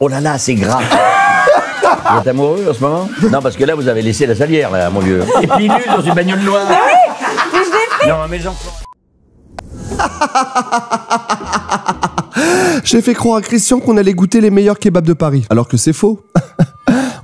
Oh là là, c'est gras. Vous êtes amoureux en ce moment? Non, parce que là, vous avez laissé la salière, là, mon vieux. Et puis nu dans une bagnole noire. Mais oui, mais je l'ai fait. Non, mais j'en... J'ai fait croire à Christian qu'on allait goûter les meilleurs kebabs de Paris, alors que c'est faux.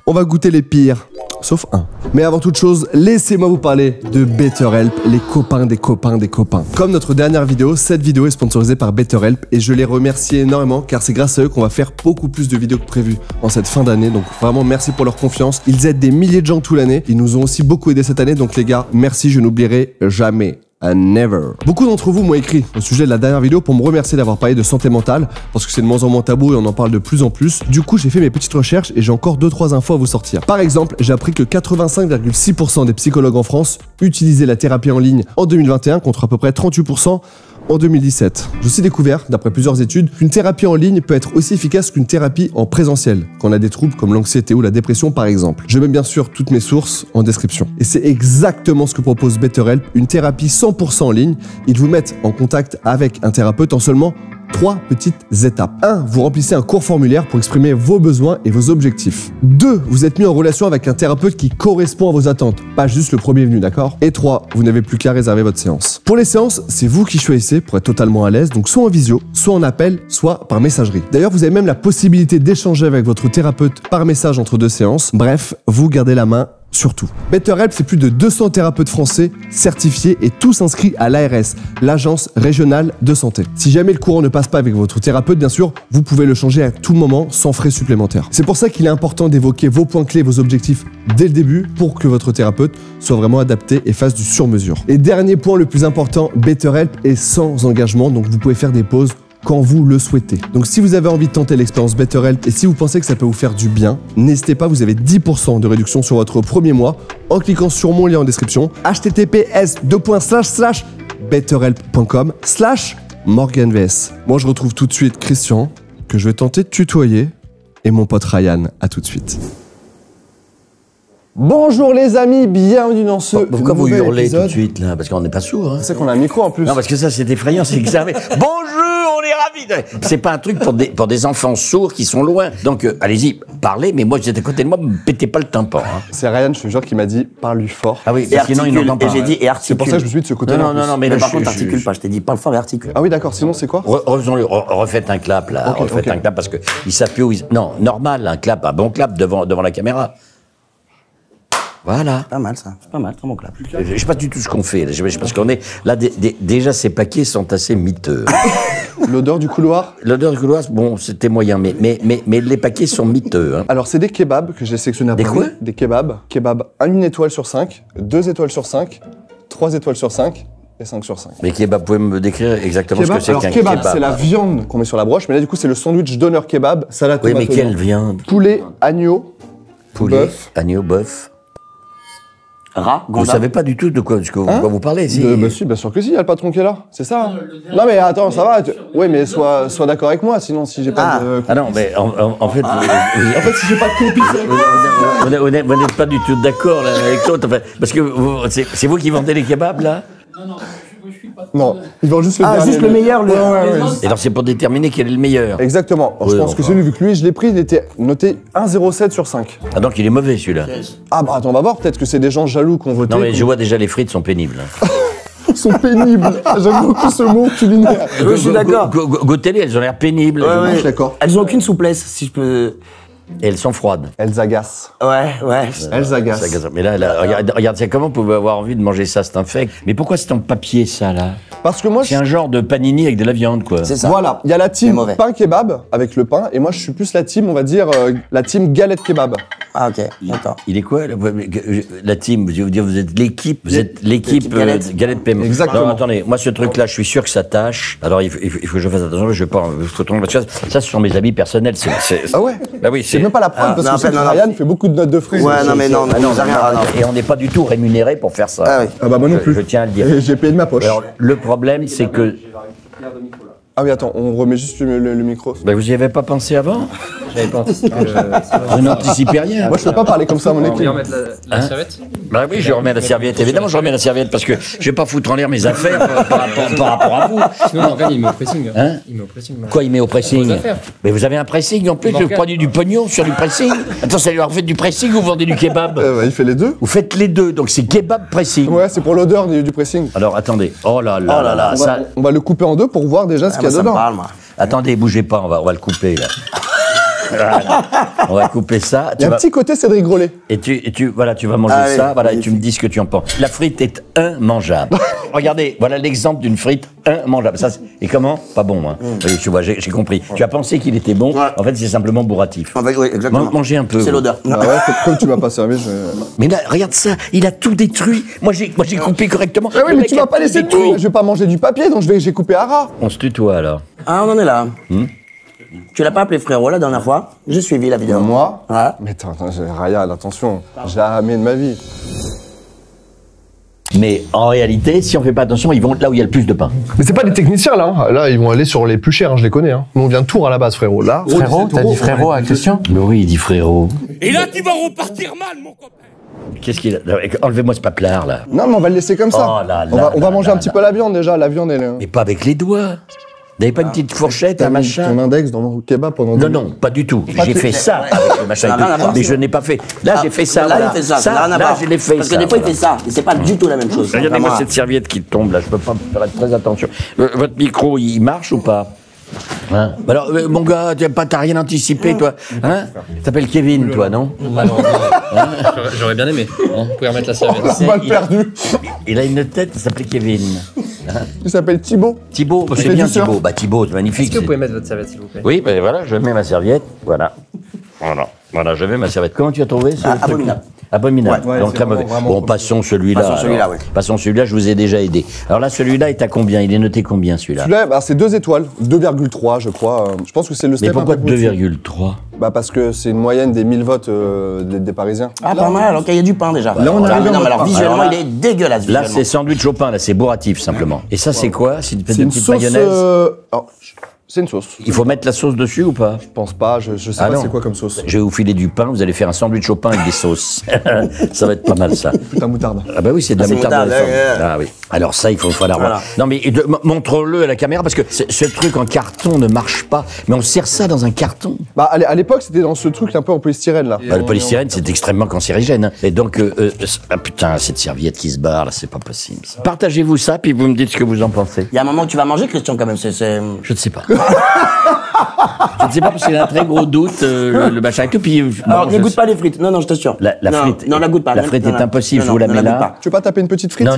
On va goûter les pires. Sauf un. Mais avant toute chose, laissez-moi vous parler de BetterHelp, les copains des copains des copains. Comme notre dernière vidéo, cette vidéo est sponsorisée par BetterHelp et je les remercie énormément car c'est grâce à eux qu'on va faire beaucoup plus de vidéos que prévu en cette fin d'année. Donc vraiment merci pour leur confiance. Ils aident des milliers de gens toute l'année. Ils nous ont aussi beaucoup aidés cette année. Donc les gars, merci, je n'oublierai jamais. Never. Beaucoup d'entre vous m'ont écrit au sujet de la dernière vidéo pour me remercier d'avoir parlé de santé mentale parce que c'est de moins en moins tabou et on en parle de plus en plus. Du coup, j'ai fait mes petites recherches et j'ai encore 2-3 infos à vous sortir. Par exemple, j'ai appris que 85,6% des psychologues en France utilisaient la thérapie en ligne en 2021 contre à peu près 38% en 2017. J'ai aussi découvert, d'après plusieurs études, qu'une thérapie en ligne peut être aussi efficace qu'une thérapie en présentiel, quand on a des troubles comme l'anxiété ou la dépression par exemple. Je mets bien sûr toutes mes sources en description. Et c'est exactement ce que propose BetterHelp, une thérapie 100% en ligne. Ils vous mettent en contact avec un thérapeute en seulement 3 petites étapes. 1. Vous remplissez un court formulaire pour exprimer vos besoins et vos objectifs. 2. Vous êtes mis en relation avec un thérapeute qui correspond à vos attentes, pas juste le premier venu, d'accord? Et 3. Vous n'avez plus qu'à réserver votre séance. Pour les séances, c'est vous qui choisissez pour être totalement à l'aise, donc soit en visio, soit en appel, soit par messagerie. D'ailleurs, vous avez même la possibilité d'échanger avec votre thérapeute par message entre 2 séances. Bref, vous gardez la main. Surtout. BetterHelp, c'est plus de 200 thérapeutes français certifiés et tous inscrits à l'ARS, l'Agence Régionale de Santé. Si jamais le courant ne passe pas avec votre thérapeute, bien sûr, vous pouvez le changer à tout moment sans frais supplémentaires. C'est pour ça qu'il est important d'évoquer vos points clés, vos objectifs dès le début pour que votre thérapeute soit vraiment adapté et fasse du sur-mesure. Et dernier point le plus important, BetterHelp est sans engagement, donc vous pouvez faire des pauses quand vous le souhaitez. Donc si vous avez envie de tenter l'expérience BetterHelp et si vous pensez que ça peut vous faire du bien, n'hésitez pas, vous avez 10% de réduction sur votre premier mois en cliquant sur mon lien en description, https://betterhelp.com/morganvs. Moi je retrouve tout de suite Christian, que je vais tenter de tutoyer, et mon pote Ryan. À tout de suite. Bonjour les amis, bienvenue dans ce Pourquoi vous nouvel hurlez épisode. tout de suite, là? Parce qu'on n'est pas sourd, hein? C'est qu'on a un micro en plus. Non, parce que ça, c'est effrayant, c'est que ça... Bonjour, on est ravis! C'est pas un truc pour des enfants sourds qui sont loin. Donc, allez-y, parlez, mais moi, j'étais à côté de moi, me pétez pas le tympan. Hein. C'est Ryan, je te jure, qui m'a dit parle-lui fort. Ah oui, Et parce que sinon, il n'entend pas. et j'ai dit et C'est articule. pour ça que je me suis dit de ce côté-là. Non, mais Mais là, par contre, articule pas. Je t'ai dit parle fort et articule. Ah oui, d'accord, sinon c'est quoi? Refaisons-le, refaites un clap, là. Ok, Refaites ok. un clap, parce que ils savent plus où ils... Non, normal, un clap, un bon clap devant la caméra. Voilà. Pas mal ça. C'est pas mal, très bon clap. Je sais pas du tout ce qu'on fait, là. Je sais parce qu'on est... Là, déjà, ces paquets sont assez miteux. L'odeur du couloir. L'odeur du couloir, bon, c'était moyen, mais les paquets sont miteux. Hein. Alors, c'est des kebabs que j'ai sélectionnés à Des Paris. quoi? Des kebabs. Kebab 1 étoile sur 5, 2 étoiles sur 5, 3 étoiles sur 5 et 5 sur 5. Mais kebab, vous pouvez me décrire exactement ce que c'est alors qu'un kebab, kebab? c'est la viande qu'on met sur la broche, mais là, du coup, c'est le sandwich d'honneur kebab, salade Oui, tomate mais quelle oignon. viande? Poulet, agneau, Poulet, bœuf. agneau, bœuf. Rat, Vous Gonda. savez pas du tout de quoi vous parlez, si. Bah si, bien sûr que si, il y a le patron qui est là, c'est ça. Non mais attends, ça va. Oui, mais sois d'accord avec moi, sinon si j'ai pas de... Ah non, mais en fait... En fait, si j'ai pas de complice avec moi... Vous n'êtes pas du tout d'accord là, avec l'autre, enfin, parce que c'est vous qui vendez les kebabs, là? Non, ils vendent juste le Ah, dernier. juste le meilleur, le. Ouais. Et alors c'est pour déterminer quel est le meilleur. Exactement. Alors, Oui, je pense que enfin. celui, vu que lui, je l'ai pris, il était noté 1,07 sur 5. Ah donc il est mauvais celui-là. Ah bah attends, on va voir, peut-être que c'est des gens jaloux qui ont voté. Non mais je vois déjà les frites sont pénibles. Ils sont pénibles. J'aime beaucoup ce mot culinaire. Oui, je suis d'accord. Goûtez-les, elles ont l'air pénibles. Je suis d'accord. Elles ont aucune souplesse, si je peux. Et elles sont froides. Elles agacent. Ouais. Elles agacent. Ça agace. Mais là, regarde, c'est comment vous pouvez avoir envie de manger ça, c'est infect. Mais pourquoi c'est en papier ça là? Parce que moi, C'est un genre de panini avec de la viande quoi. C'est ça. voilà, il y a la C'est team mauvais. pain kebab avec le pain, et moi je suis plus la team, on va dire, la team galette kebab. Ah, ok. D'accord. Il est quoi la team? Je veux dire, vous êtes l'équipe, L'équipe Galette Galette. PM. Exactement. Non, attendez, moi ce truc-là, je suis sûr que ça tâche. Alors il faut que je fasse attention, je vais pas. Parce que ça, ce sont mes habits personnels. Ah ouais? Bah oui, C'est même pas la preuve, Ah, parce non, que c'est que non, Ryan fait beaucoup de notes de frais. Ouais, non, mais non, Ah non, rien. Ah, non. et on n'est pas du tout rémunéré pour faire ça. Ah oui. Ah bah moi non plus. Je tiens à le dire. Et j'ai payé de ma poche. Alors le problème, c'est que Ah oui, attends, on remet juste le micro. bah, vous y avez pas pensé avant? J'avais pas anticipé Vous n'anticipez rien. Moi, je peux pas parler comme ça à mon On équipe. va remettre la serviette. Bah oui, je remets la serviette. Évidemment, je remets la serviette parce que je vais pas foutre en l'air mes affaires par rapport à vous. Sinon, Morgane, il met au pressing. Hein? Il met au pressing. Quoi, il met au pressing? Vos affaires. Mais vous avez un pressing en plus, vous Morgane. prenez du pognon sur du pressing. Attends, ça lui a fait du pressing ou vous vendez du kebab? Bah, il fait les deux. Vous faites les deux, donc c'est kebab pressing. Ouais, c'est pour l'odeur du pressing. Alors attendez, oh là là là là, ça... On va le couper en deux pour voir déjà ce qu'il y a Ça me dedans. parle, moi. Attendez, bougez pas, on va le couper là. Voilà. On va couper ça. Il y a un petit côté Cédric Grolet. Et tu vas manger Allez, ça, voilà, et tu me dis ce que tu en penses. La frite est immangeable. Regardez, voilà l'exemple d'une frite immangeable. Ça, et comment? Pas bon, hein. Oui, tu vois, j'ai compris. Tu as pensé qu'il était bon, Ouais. en fait, c'est simplement bourratif. En fait, oui, exactement. Mangez un peu. C'est l'odeur. Ah ouais, comme tu m'as pas servi, je... Mais là, regarde ça, il a tout détruit. Moi, j'ai coupé correctement. Ah oui, Le mais mec tu a vas pas tout laisser détruit. tout. Je vais pas manger du papier, donc j'ai coupé à ras. On se tutoie alors. Ah, on en est là. Tu l'as pas appelé frérot la dernière fois? J'ai suivi la vidéo. Moi Ouais. Mais attends, Ryan, attention, jamais de ma vie. Mais en réalité, si on fait pas attention, ils vont là où il y a le plus de pain. Mais c'est pas des techniciens là, hein. Là ils vont aller sur les plus chers, hein, je les connais. Hein. Nous on vient de Tours à la base, frérot. Là, Frérot, t'as dit frérot à Christian? Mais oui, il dit frérot. Et là, tu vas repartir mal, mon copain. Qu'est-ce qu'il a? Enlevez-moi ce paplard là. Non, mais on va le laisser comme ça. Oh là on là va là manger là un petit là. peu la viande déjà. La viande, elle est... Mais pas avec les doigts. Vous n'avez pas une petite fourchette, un T'as mis machin? ton index dans mon kebab pendant... Non, non, pas du tout. J'ai fait ça avec le machin. Ça n'a rien à voir. Mais je n'ai pas fait. Là, j'ai fait ça. Là, voilà. il fait ça. Ça n'a rien à là, voir. je l'ai fait. Parce que ça, des fois, il voilà. fait ça. Et c'est pas du tout la même chose. Regardez-moi Vraiment. cette serviette qui tombe là. Je peux pas faire très attention. Votre micro, il marche ou pas? Hein? Alors, mon gars, t'as rien anticipé, toi? Hein? T'appelles Kevin, toi, non? Malheureusement. J'aurais bien aimé. Vous pouvez remettre la serviette. Mal perdu. Il a une tête, il s'appelait Kevin. Il s'appelle Thibaut. Thibaut, c'est fais bien du surf. Thibaut. Bah, Thibaut, c'est magnifique. Est-ce que vous pouvez mettre votre serviette, s'il vous plaît? Oui, ben voilà, je mets ma serviette. Voilà. Voilà, je mets ma serviette. Comment tu as trouvé ce truc Abominable. Abominable. Ouais, Donc c'est très mauvais. vraiment Bon, passons celui-là. Passons celui-là, alors. oui. Passons celui-là, je vous ai déjà aidé. Alors là, celui-là est à combien? Il est noté combien, celui-là? Celui-là, bah, c'est 2 étoiles. 2,3, je crois. Je pense que c'est le Mais step pourquoi un peu au-dessus. 2,3? Bah, parce que c'est une moyenne des 1000 votes des Parisiens. Ah, pas mal. Ok, il y a du pain déjà. Là, on arrive non, dans mais le alors pain. visuellement, Alors là- il est dégueulasse. Là, visuellement. c'est sandwich au pain, là, c'est bourratif, simplement. Et ça, c'est quoi? C'est une C'est une petite sauce... mayonnaise? alors, c'est une sauce. Il faut mettre la sauce dessus ou pas? Je pense pas, je sais Ah pas non. c'est quoi comme sauce. Je vais vous filer du pain, vous allez faire un sandwich au pain avec des sauces. Ça va être pas mal, ça. Putain, moutarde. Ah bah oui, c'est de la c'est moutarde. moutarde, Ah oui. Alors ça, il faut la revoir. Voilà. Non mais montre-le à la caméra parce que ce truc en carton ne marche pas. Mais on sert ça dans un carton. Bah, à l'époque, c'était dans ce truc un peu en polystyrène, là. Bah, le polystyrène, c'est extrêmement cancérigène. Hein. Et donc, ah putain, cette serviette qui se barre, là, c'est pas possible. ça. Partagez-vous ça, puis vous me dites ce que vous en pensez. Il y a un moment où tu vas manger, Christian, quand même. Je ne sais pas. Je ne sais pas parce qu'il a un très gros doute, le machin et tout. Puis, Alors, bon, ne je- goûte pas les frites. Non, non, je t'assure. La non, frite. Non, la goûte pas. La frite Non, est non, impossible. non, Je vous la non, mets goûte là. pas. Tu veux pas taper une petite frite? Non,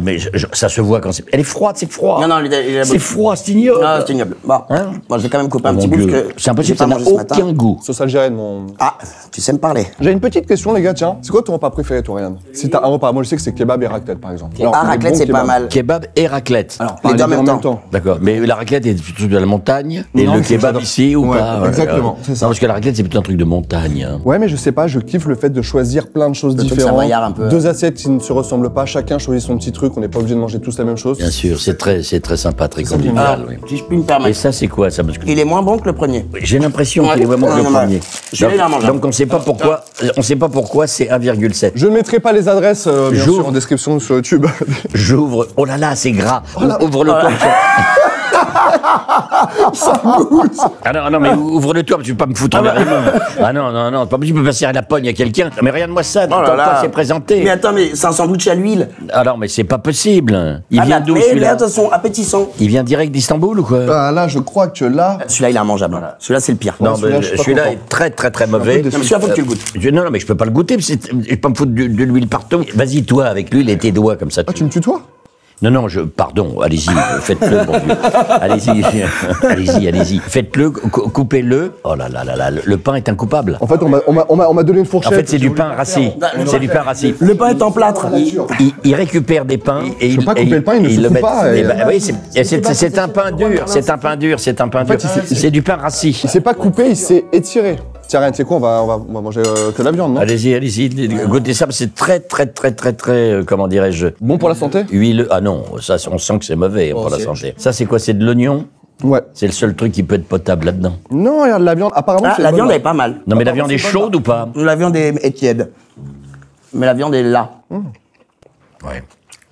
mais ça se voit quand c'est. Elle est froide, c'est froid. Non, non, il est C'est froid, c'est ignoble. Non, c'est ignoble. Bon, Hein moi, je vais quand même couper Oh un mon petit bout Dieu. parce que C'est impossible, j'ai ça pas n'a mangé ce matin. aucun goût. Sauce algérienne, mon... Ah, tu sais me parler. J'ai une petite question, les gars, tiens. C'est quoi ton repas préféré, toi, Ryan? Si t'as un repas, moi je sais que c'est kebab et raclette, par exemple. Alors, Ah, les raclette, bons c'est pas kebabs. mal. Kebab et raclette. Alors, Les deux les en même temps. D'accord, mais la raclette est plutôt de la montagne et Non, le c'est kebab ça. ici ou Ouais, pas exactement, c'est ça. Non, parce que la raclette c'est plutôt un truc de montagne. Hein. Ouais, mais je sais pas, je kiffe le fait de choisir plein de choses Le truc différentes. savoyard un peu. 2 assiettes qui ne se ressemblent pas, chacun choisit son petit truc, on n'est pas obligé de manger tous la même chose. Bien sûr, c'est très sympa, très ça que j'aime convivial. Alors, oui. si je puis me Et permettre, ça c'est quoi ça? Parce que il est moins bon que le premier. j'ai l'impression Ouais. qu'il est vraiment que Ouais, le non, premier. ouais. Celui-là, il en mange un. Donc on sait pas pourquoi c'est 1,7. Je ne mettrai pas les adresses, bien J'ouvre. sûr, en description sur YouTube. J'ouvre. Oh là là, c'est gras. Ouvre le toit. Ah non, mais ouvre le toit, tu peux pas me foutre en l'air les mains. Ah non, pas possible, je peux pas serrer la pogne à quelqu'un. Mais regarde-moi ça, Oh là comme là. quoi c'est présenté. Mais attends, mais c'est un sandwich à l'huile. Alors, mais c'est pas possible. Il Ah, vient mais- d'où mais celui-là? attention, appétissant. Il vient direct d'Istanbul ou quoi? Ah, là, je crois que là... Celui-là, il est immangeable. Celui-là, c'est le pire. Non, celui-là, mais je suis pas celui-là content. est très très très mauvais. déçu. Non, mais celui-là, faut que tu le goûtes. Non, mais je peux pas le goûter, je vais pas me foutre de l'huile partout. Vas-y, toi, avec l'huile et tes doigts comme ça. Ah, tu me tutoies? Non, pardon, allez-y, faites-le, mon Dieu. Allez-y. Faites-le, coupez-le. Oh là là là là, le pain est incoupable. En fait, on m'a donné une En fourchette. fait, c'est du pain rassis. C'est du pain rassis. Le pain est en plâtre. Il récupère des pains et Je il peux pas couper le pain, il ne se le fout met. pas, Eh et- ben, oui, c'est un pain dur, c'est un pain dur. C'est du pain rassis. Il s'est pas coupé, il s'est étiré. Tiens, Ryan, tu sais quoi, on va manger que la viande, non? Allez-y, goûtez ça, c'est très, comment dirais-je, Bon pour la santé? huileux. Ah non, ça, on sent que c'est mauvais pour la santé. Ça, c'est quoi? C'est de l'oignon? Ouais. C'est le seul truc qui peut être potable là-dedans. Non, regarde, la viande, apparemment, Ah, c'est la bonne, viande là. est pas mal. Non, mais la viande est chaude ou pas? La viande est tiède. Mais la viande est là. Ouais.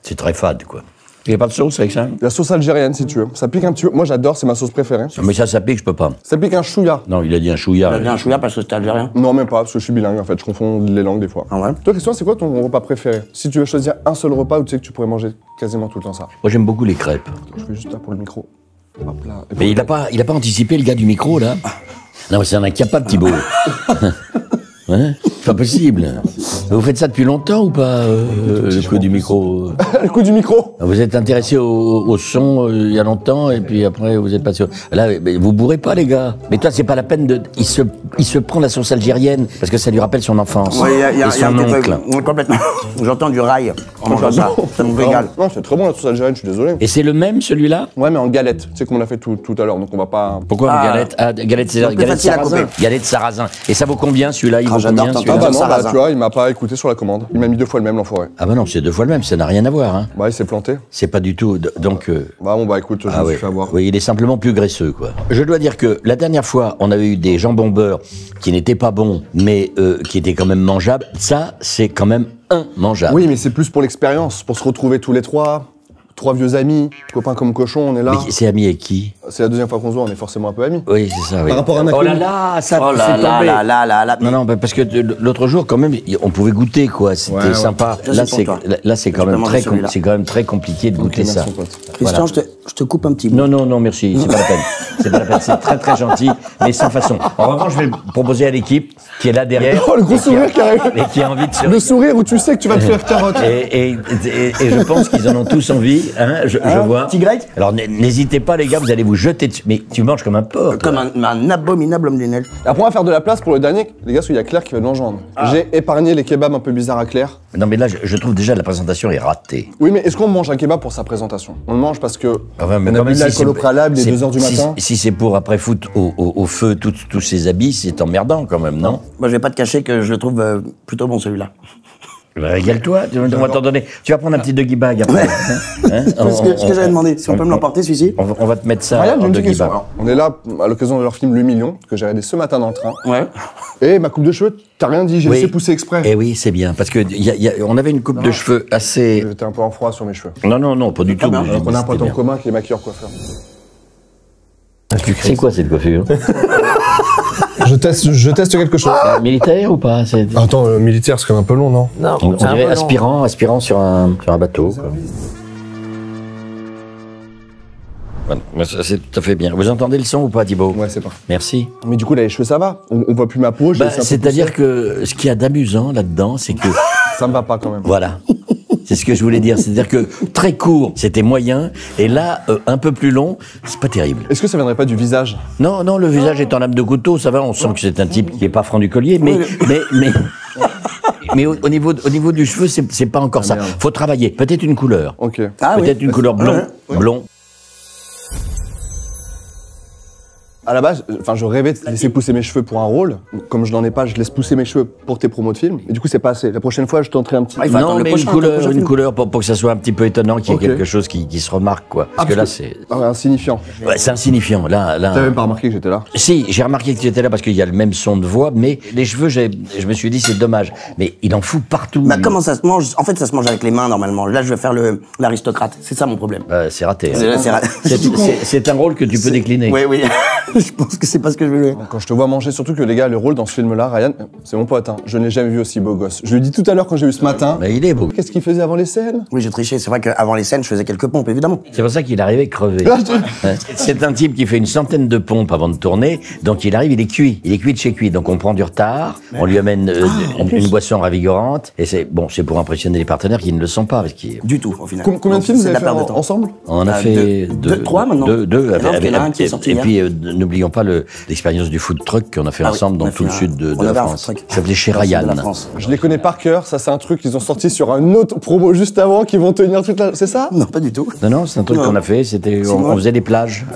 C'est très fade, quoi. Il n'y a pas de sauce avec ça? La sauce algérienne, si tu veux. Ça pique un petit peu. Moi, j'adore, c'est ma sauce préférée. Mais ça pique, je peux pas. Ça pique un chouïa. Non, il a dit un chouïa. T'as dit un chouïa parce que c'était algérien. Non, même pas, parce que je suis bilingue, en fait. Je confonds les langues, des fois. Ah ouais? Toi, Christian, c'est quoi ton repas préféré? Si tu veux choisir un seul repas où tu sais que tu pourrais manger quasiment tout le temps ça. Moi, j'aime beaucoup les crêpes. Je vais juste là pour le micro. Hop là. Et Mais il a pas anticipé, le gars du micro, là? Non, mais c'est un incapable, Thibaut. Hein? C'est pas possible. Vous faites ça depuis longtemps ou pas, le coup du micro? le coup du micro. Vous êtes intéressé au son il y a longtemps et puis après vous êtes passé. Là, mais vous bourrez pas, les gars. Mais toi, c'est pas la peine de. Il se prend la sauce algérienne parce que ça lui rappelle son enfance. Ouais, il y a et son un petit oncle. truc. Ouais, complètement. J'entends du rail. Ça me régale. Non, c'est très bon la sauce algérienne, je suis désolé. Et c'est le même, celui-là? Ouais, mais en galette. Tu sais comme on l'a fait tout à l'heure, donc on va pas. Pourquoi Ah. galette? Ah, galette, c'est Donc, plus galette facile à sarrasin. couper. Galette sarrasin. Et ça vaut combien, celui-là? Il vaut j'adore combien, ton celui-là? Ah bah non, bah, sarrasin. tu vois, il m'a pas écouté sur la commande. Il m'a mis 2 fois le même, l'enfoiré. Ah bah non, c'est 2 fois le même, ça n'a rien à voir. Hein. Bah, il s'est planté. C'est pas du tout. Donc. Bah, bon, bah écoute, je Ah me oui. suis fait avoir. Oui, il est simplement plus graisseux, quoi. Je dois dire que la dernière fois, on avait eu des jambons beurre qui n'étaient pas bons, mais qui étaient quand même mangeables. Ça, c'est quand même immangeable. Oui, mais c'est plus pour l'expérience, pour se retrouver tous les trois. 3 vieux amis, copains comme cochons, on est là. Mais c'est ami avec qui? C'est la deuxième fois qu'on se voit, on est forcément un peu amis. Oui, c'est ça, oui. Par rapport à un Oh là inconnu. là, ça Oh là c'est là tombé. là là là là. Non, non, bah, parce que l'autre jour, quand même, on pouvait goûter, quoi. C'était Ouais, ouais. sympa. Ça, Là, c'est c'est pour toi. là, c'est quand peux même manger très, celui-là. c'est quand même très compliqué de goûter merci, ça. mon pote. Christian, Voilà. je te coupe un petit bout. Non, non, non, merci, c'est pas la peine. C'est pas la peine, c'est très très gentil, mais sans façon. En revanche, je vais le proposer à l'équipe qui est là derrière. Oh, le gros et qui a- sourire qui arrive. Et qui a envie de se. Le sourire où tu sais que tu vas te faire carotte. Et je pense qu'ils en ont tous envie, hein, je vois. petit grec. Alors n'hésitez pas, les gars, vous allez vous jeter dessus. Mais tu manges comme un porc. Comme un abominable homme des neiges. Après, on va faire de la place pour le dernier, les gars, parce qu'il y a Claire qui va nous rejoindre. J'ai épargné les kebabs un peu bizarres à Claire. Non, mais là, je trouve déjà la présentation est ratée. Oui, mais est-ce qu'on mange un kebab pour sa présentation? On le mange parce que Enfin, mais on a quand bu même, de l'alcool au préalable, il est c'est- 2h du matin. Si c'est pour après foutre au feu tous ces habits, c'est emmerdant quand même, non? Moi, je vais pas te cacher que je le trouve plutôt bon celui-là. Bah, régale-toi, on va t'en donner. Tu vas prendre un petit doggy bag après. Hein C'est ce que j'avais demandé. Si on peut me l'emporter, celui-ci. On va te mettre ça Regarde, j'ai en une petite doggy question. bag. Alors, on est là à l'occasion de leur film Le Million, que j'ai regardé ce matin dans le train. Ouais. Et ma coupe de cheveux, t'as rien dit, j'ai laissé pousser exprès. Eh oui, c'est bien, parce que on avait une coupe de cheveux assez. J'étais un peu en froid sur mes cheveux. Non, non, non, pas du tout. bien. mais Donc on a un pote c'était en bien. commun qui est maquilleur coiffeur. C'est quoi cette coiffure? Je teste quelque chose. Militaire ou pas? Attends, militaire, c'est quand même un peu long, non? Non, On dirait aspirant sur un bateau. Quoi. Voilà, mais ça, c'est tout à fait bien. Vous entendez le son ou pas, Thibaut? Ouais, c'est pas. Merci. Mais du coup, là, les cheveux, ça va. On voit plus ma peau, je Bah, laisse un peu c'est-à-dire pousser. que ce qu'il y a d'amusant là-dedans, c'est que. Ça me va pas quand même. Voilà. C'est ce que je voulais dire. C'est-à-dire que très court, c'était moyen. Et là, un peu plus long, c'est pas terrible. Est-ce que ça viendrait pas du visage? Non, non, le visage est en lame de couteau, ça va, on sent que c'est un type qui est pas franc du collier, mais au niveau du cheveu, c'est pas encore ça. merde. Faut travailler. Peut-être une couleur. Ok. Ah oui. Peut-être une couleur blond. Blond. À la base, enfin, je rêvais de laisser pousser mes cheveux pour un rôle. Comme je n'en ai pas, je laisse pousser mes cheveux pour tes promos de films. Et du coup, c'est pas assez. La prochaine fois, je tenterai un petit. Ah, il faut attendre Non, le mais prochain, le prochain une film. couleur pour que ça soit un petit peu étonnant, qu'il y ait Ok. quelque chose qui se remarque, quoi. Parce que là, c'est. Ah ouais, insignifiant. Ouais, c'est insignifiant. Là. T'as même pas remarqué que j'étais là? Si, j'ai remarqué que tu étais là parce qu'il y a le même son de voix, mais les cheveux, je me suis dit, c'est dommage. Mais il en fout partout. Bah, lui. comment ça se mange? En fait, ça se mange avec les mains normalement. Là, je vais faire l'aristocrate. C'est ça mon problème. C'est raté. hein. C'est C'est un rôle que tu peux décliner. Oui, oui. Je pense que c'est pas ce que je veux. Quand je te vois manger, surtout que les gars, le rôle dans ce film-là, Ryan, c'est mon pote, hein, je n'ai jamais vu aussi beau gosse. Je lui ai dit tout à l'heure quand j'ai eu ce matin. Mais il est beau. Qu'est-ce qu'il faisait avant les scènes? Oui, j'ai triché. C'est vrai qu'avant les scènes, je faisais quelques pompes, évidemment. C'est pour ça qu'il arrivait crevé. Ouais. C'est un type qui fait une centaine de pompes avant de tourner, donc il arrive, il est cuit. Il est cuit de chez cuit, donc on prend du retard, on lui amène une boisson ravigorante, et c'est pour impressionner les partenaires qui ne le sont pas. Parce qu'ils- Du tout, au final. Combien de Donc, films vous c'est avez la fait perte de temps. ensemble? On a fait deux, trois maintenant. Deux. Non, parce qu'il y en a un qui est sorti et hier. puis n'oublions pas l'expérience du food truck qu'on a fait ensemble dans tout le sud de la France. Ça s'appelait chez Ryan. Je les connais par cœur, ça c'est un truc qu'ils ont sorti sur un autre promo juste avant, qui vont tenir toute la... C'est ça? Non, pas du tout. Non, c'est un truc qu'on a fait, on faisait des plages.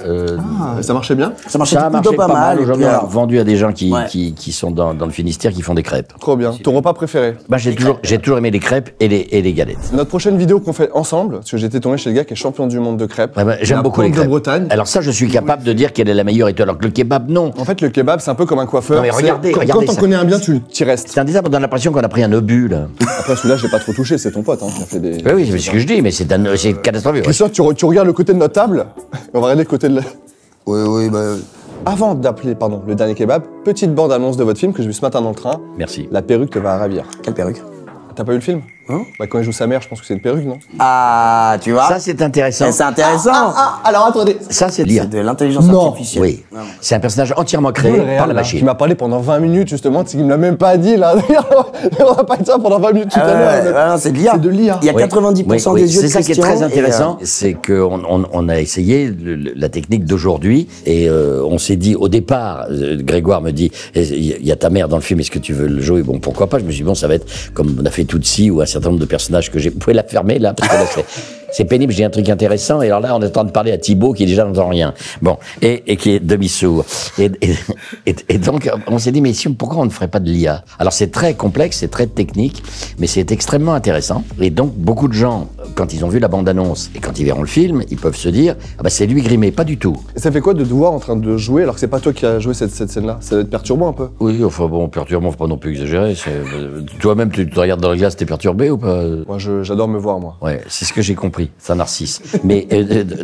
Ça marchait bien? Ça marchait plutôt pas mal. Aujourd'hui, on a vendu à des gens qui sont dans le Finistère, qui font des crêpes. Trop bien. Ton repas préféré? Bah, j'ai toujours aimé les crêpes et les galettes. Notre prochaine vidéo qu'on fait ensemble, parce que j'étais tombé chez le gars qui est champion du monde de crêpes. J'aime beaucoup les crêpes. De Bretagne. Alors ça, je suis capable de dire quelle est la meilleure et tout, alors que le kebab, non. En fait, le kebab, c'est un peu comme un coiffeur. Non, mais regardez quand t'en ça. connais un bien, tu y restes. C'est un désastre, on a l'impression qu'on a pris un obus, là. Après, celui-là, je l'ai pas trop touché, c'est ton pote, hein, qui a fait des... Oui, c'est ce que je dis, mais c'est catastrophique. Christian, tu regardes le côté de notre table, on va regarder le côté de la... Oui, bah... Avant d'appeler, le dernier kebab, petite bande-annonce de votre film que j'ai vu ce matin dans le train. Merci. La perruque te va ravir. Quelle perruque? T'as pas vu le film? Hein? Bah, quand il joue sa mère, je pense que c'est une perruque, non? Ah, tu vois? Ça, c'est intéressant. C'est intéressant. Alors attendez. Ça, c'est l'IA. C'est de l'intelligence artificielle. Oui. C'est un personnage entièrement créé par la machine. Qui m'a parlé pendant 20 minutes, justement, c'est qu'il me l'a même pas dit, là. On va pas être ça pendant 20 minutes tout à l'heure. C'est de l'IA. C'est de l'IA. Il y a 90% des yeux de C'est ça qui est Christian très intéressant, c'est qu'on a essayé la technique d'aujourd'hui et on s'est dit, au départ, Grégoire me dit, il y a ta mère dans le film, est-ce que tu veux le jouer? Bon, pourquoi pas? Je me suis dit, bon, ça va être comme on a fait Tootsie ou un certain nombre de personnages que j'ai... Vous pouvez la fermer, là, parce que là, c'est pénible, j'ai un truc intéressant, et alors là, on est en train de parler à Thibaut, qui déjà n'entend rien. Bon, et qui est demi-sourd. Et donc, on s'est dit, mais pourquoi on ne ferait pas de l'IA? Alors, c'est très complexe, c'est très technique, mais c'est extrêmement intéressant. Et donc, beaucoup de gens, quand ils ont vu la bande-annonce, et quand ils verront le film, ils peuvent se dire, ah bah, c'est lui grimé, pas du tout. Et ça fait quoi de te voir en train de jouer, alors que c'est pas toi qui as joué cette scène-là? Ça doit être perturbant, un peu. Oui, enfin bon, perturbant, faut pas non plus exagérer. Toi-même, tu te regardes dans la glace, t'es perturbé ou pas? Moi, j'adore me voir, moi. Ouais, c'est ce que j'ai compris. C'est un narcisse. Mais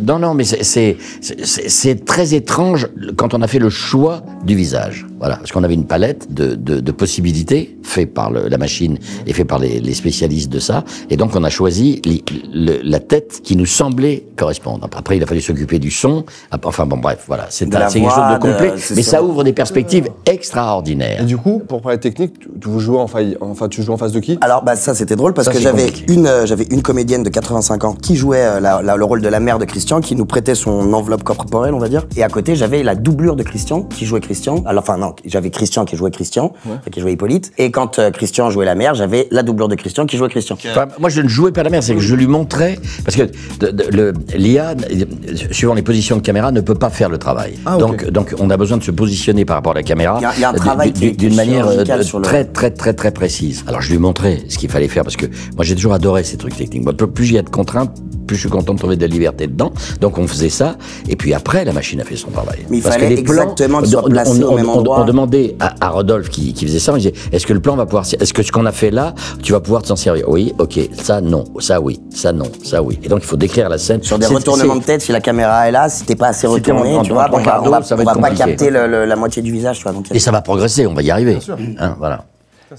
non, mais c'est très étrange quand on a fait le choix du visage. Voilà, parce qu'on avait une palette de possibilités faite par la machine et fait par les spécialistes de ça. Et donc on a choisi la tête qui nous semblait correspondre. Après, il a fallu s'occuper du son. Enfin bon, bref, voilà, c'est quelque chose de complet, mais ça ouvre des perspectives extraordinaires. Et du coup, pour parler technique, tu joues en face de qui? Alors, bah, ça, c'était drôle parce que j'avais une comédienne de 85 ans qui jouait le rôle de la mère de Christian, qui nous prêtait son enveloppe corporelle, on va dire. Et à côté, j'avais la doublure de Christian, qui jouait Christian. Alors, enfin, non, j'avais Christian qui jouait Christian, qui jouait Hippolyte. Et quand Christian jouait la mère, j'avais la doublure de Christian qui jouait Christian. Enfin, moi, je ne jouais pas la mère, c'est que je lui montrais, parce que l'IA, suivant les positions de caméra, ne peut pas faire le travail. Donc, on a besoin de se positionner par rapport à la caméra il y a un travail d'une manière très précise. Alors, je lui montrais ce qu'il fallait faire, parce que moi, j'ai toujours adoré ces trucs techniques. Moi, plus il y a de contraintes, plus je suis content de trouver de la liberté dedans. Donc on faisait ça, et puis après la machine a fait son travail. Mais il fallait exactement qu'il soit placé au même endroit. On demandait à Rodolphe qui faisait ça, on disait, est-ce que le plan va pouvoir, est-ce que ce qu'on a fait là, tu vas pouvoir t'en servir? Oui, ok, ça non, ça oui, ça non, ça oui. Et donc il faut décrire la scène. Sur des retournements de tête, si la caméra est là, si t'es pas assez retourné, tu vois, on va pas capter la moitié du visage, tu vois. Donc, et ça va progresser, on va y arriver. Hein, voilà.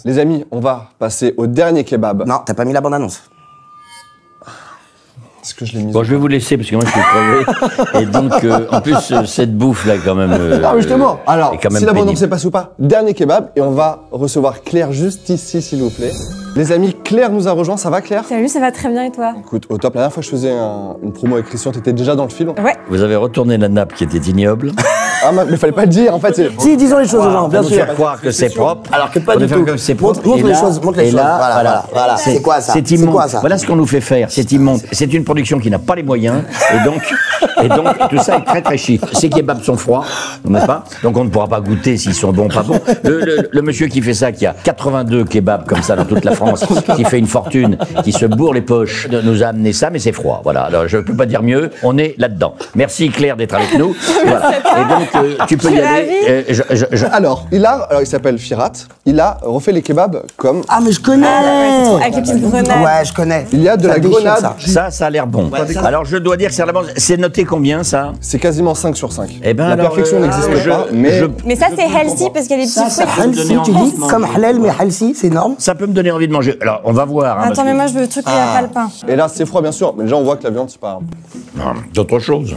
Les amis, on va passer au dernier kebab. Non, t'as pas mis la bande-annonce. Est-ce que je l'ai mis? Bon, je vais vous laisser parce que moi je suis crevé. Et donc, en plus, cette bouffe là, quand même. Ah, justement. Alors, quand même si la bande-annonce passe ou pas, dernier kebab, et on va recevoir Claire juste ici, s'il vous plaît. Les amis, Claire nous a rejoint. Ça va, Claire? Salut, ça va très bien et toi? Écoute, au top. La dernière fois que je faisais une promo avec Christian, t'étais déjà dans le film. Ouais. Vous avez retourné la nappe qui était ignoble. Ah, mais fallait pas le dire, en fait. Si, disons les choses aux gens, bien sûr. sûr. Faire croire que c'est propre. Alors que pas du tout. Montre les choses, montre les choses. Voilà. C'est quoi ça? C'est immonde. Voilà ce qu'on nous fait faire. C'est immonde. C'est une production qui n'a pas les moyens, et donc tout ça est très chic. Ces kebabs sont froids, n'est-ce pas? Donc on ne pourra pas goûter s'ils sont bons ou pas bons. Le monsieur qui fait ça, qui a 82 kebabs comme ça dans toute la France, qui fait une fortune, qui se bourre les poches, nous a amené ça, mais c'est froid. Voilà. Alors je peux pas dire mieux. On est là-dedans. Merci Claire d'être avec nous. Voilà. Et donc tu peux y aller. Alors, il s'appelle Firat. Il a refait les kebabs comme. Ah, mais je connais. Avec les petites grenades. Ouais, je connais. Il y a de la grenade. Ça a l'air bon. Alors je dois dire que c'est noté combien ça? C'est quasiment 5 sur 5. Eh ben, la perfection n'existe pas, Mais ça, c'est healthy parce qu'il y a des petits fruits. Healthy, tu dis comme halal, mais healthy, c'est énorme. Ça peut me donner envie de manger. Alors, on va voir. Attends, mais moi, je veux le truc où il n'y a pas le pain. Et là, c'est froid, bien sûr, mais déjà, on voit que la viande, c'est pas. Non, c'est autre chose.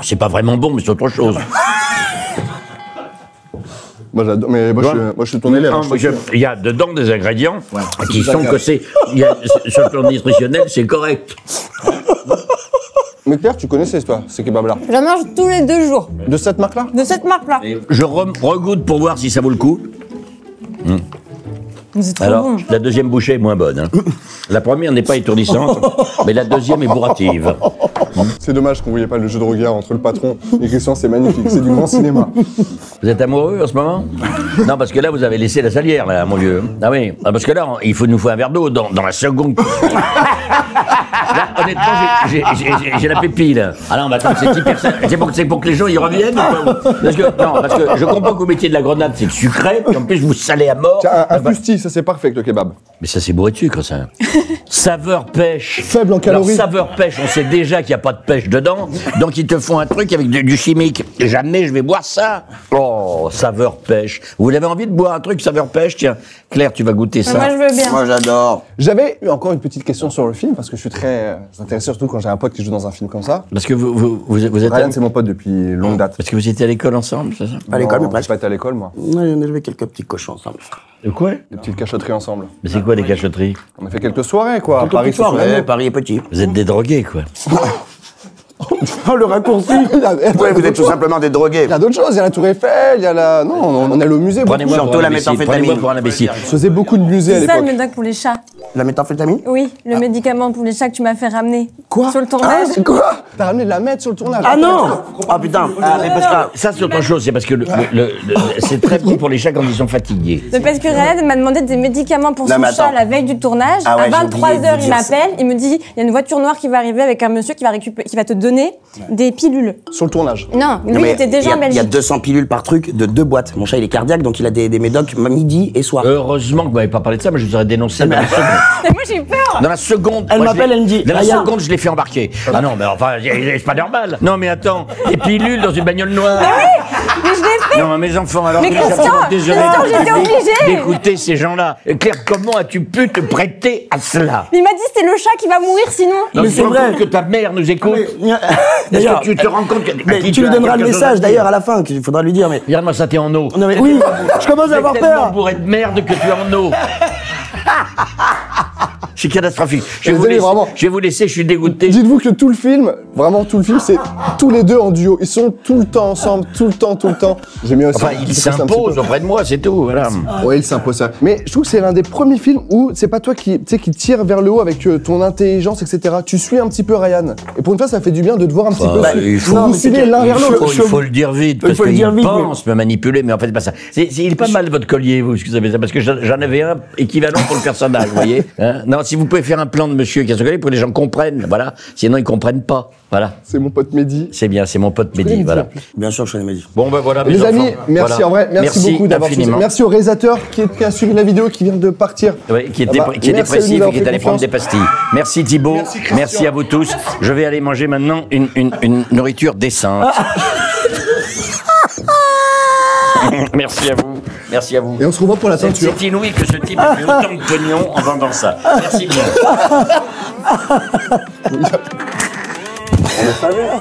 C'est pas vraiment bon, mais c'est autre chose. Moi, j'adore. Mais moi, je suis ton élève. Il y a dedans des ingrédients qui sont que c'est. Sur le plan nutritionnel, c'est correct. Mais Claire, tu connaissais toi, ces kebabs-là? Je mange tous les 2 jours. De cette marque-là? De cette marque-là. Je regoute pour voir si ça vaut le coup. C'est trop Alors, bon. la deuxième bouchée est moins bonne. Hein. La première n'est pas étourdissante, mais la deuxième est bourrative. C'est dommage qu'on voyait pas le jeu de regard entre le patron et Christian, c'est magnifique, c'est du grand cinéma. Vous êtes amoureux en ce moment? Non, parce que là, vous avez laissé la salière, là, mon vieux. Ah oui, parce que là, nous faut un verre d'eau dans la seconde. Là, honnêtement, j'ai la pépille, là. Ah non, mais attends, c'est pour que les gens y reviennent ou pas? Parce que je comprends que vous mettiez de la grenade, c'est sucré, puis en plus, vous salez à mort. Tiens, un fusti, ça c'est parfait avec le kebab. Mais ça, c'est bourré de sucre, ça. Saveur pêche. Faible en calories. Alors, saveur pêche, on sait déjà qu'il n'y a pas de pêche dedans, donc ils te font un truc avec du chimique. Jamais je vais boire ça. Oh, saveur pêche. Vous avez envie de boire un truc saveur pêche? Tiens, Claire, tu vas goûter ça. Moi, je veux bien. Moi, j'adore. J'avais eu encore une petite question sur le film, parce que je suis très intéressé, surtout quand j'ai un pote qui joue dans un film comme ça. Parce que vous êtes... Ryan, c'est mon pote depuis longue date. Parce que vous étiez à l'école ensemble, c'est ça? À l'école, mais J'ai presque. pas été à l'école, moi. Ouais, on a joué quelques petits cochons ensemble. De quoi? Des petites cachotteries ensemble. Mais c'est quoi les cachotteries? On a fait quelques soirées, quoi. à Quelques Paris, petites soirées, c'est Paris est petit. Vous êtes des drogués, quoi. Oh, le raccourci. Ouais, vous êtes tout simplement des drogués. Il y a d'autres choses, il y a la Tour Eiffel, il y a la... Non, on allait au musée. Prenez-moi Surtout pour un la imbécile. méthamphétamine. Prenez-moi pour un imbécile. Je faisais beaucoup de musées à C'est ça le l'époque. médoc pour les chats. La méthamphétamine? Oui, le médicament pour les chats que tu m'as fait ramener. Quoi? Sur le tournage. Ah, c'est quoi? T'as ramené de la mettre sur le tournage. Ah non! Ah putain! Ah, mais parce que... Ça, c'est autre chose. C'est parce que c'est très bon pour les chats quand ils sont fatigués. Mais parce que Ryan m'a demandé des médicaments pour Non, son mais chat attends. la veille du tournage. Ah ouais, à j'ai oublié de 23h, vous il dire ça. m'appelle. Il me dit il y a une voiture noire qui va arriver avec un monsieur qui va te donner des pilules. Sur le tournage. Non, lui, Non, il mais était déjà en il y a Belgique. 200 pilules par truc de 2 boîtes. Mon chat, il est cardiaque, donc il a des médocs midi et soir. Heureusement que vous m'avez pas parlé de ça, mais je vous aurais dénoncé dans la seconde. Mais moi, j'ai eu peur. Dans la seconde. Elle moi, je m'appelle, l'ai- elle me dit, Dans la Ryan. seconde, je l'ai fait embarquer. Ah non, mais enfin, c'est pas normal. Non, mais attends, des pilules dans une bagnole noire. Mais je l'ai fait. Non, mes enfants, alors. Mais déjà, Christian, vraiment désolé Christian, j'étais obligée. d'écouter ces gens-là. Claire, comment as-tu pu te prêter à cela? Il m'a dit c'est le chat qui va mourir sinon. Donc, Mais tu c'est te rends vrai. compte que ta mère nous écoute? Est-ce D'ailleurs, que tu te rends compte que. mais tu lui donneras le message d'ailleurs à la fin, qu'il faudra lui dire. Mais Regarde-moi ça, t'es en eau. non, mais oui, je commence à avoir T'es tellement peur. bourré de merde que tu es en eau. C'est catastrophique. Désolé, vraiment. Je vais vous laisser, je suis dégoûté. Dites-vous que tout le film, vraiment tout le film, c'est tous les deux en duo. Ils sont tout le temps ensemble, tout le temps. J'ai mis aussi. Enfin, il s'impose auprès de moi, c'est tout, voilà. Ouais, il s'impose ça. Mais je trouve que c'est l'un des premiers films où c'est pas toi qui tire vers le haut avec ton intelligence, etc. Tu suis un petit peu Ryan. Et pour une fois, ça fait du bien de te voir un petit peu. il faut- vous suivez l'un vers l'autre. Il faut le dire vite, parce faut le dire qu'il vite, pense me manipuler, mais en fait, c'est pas ça. Il est pas mal votre collier, vous, excusez-moi, parce que j'en avais un équivalent pour le personnage, vous voyez. Hein, non, si vous pouvez faire un plan de monsieur qui a ce collier, pour que les gens comprennent, voilà. Sinon, ils comprennent pas. Voilà. C'est mon pote Mehdi. C'est bien, c'est mon pote Mehdi, Mehdi, voilà. Bien sûr, je connais Mehdi. Bon, ben voilà, mes Les enfants. amis, merci Voilà. en vrai, merci beaucoup d'avoir suivi. infiniment. Merci au réalisateur qui a suivi la vidéo, qui vient de partir. Oui, qui est, Ah bah, qui est merci à lui dépressif et d'avoir qui est fait allé prendre des confiance. pastilles. Merci Thibaut, merci à vous tous. Je vais aller manger maintenant une nourriture décente. Merci à vous, merci à vous. Et on se revoit pour la ceinture. C'est inouï que ce type ait fait autant de pognon en vendant ça. Merci bien. On le savait, hein.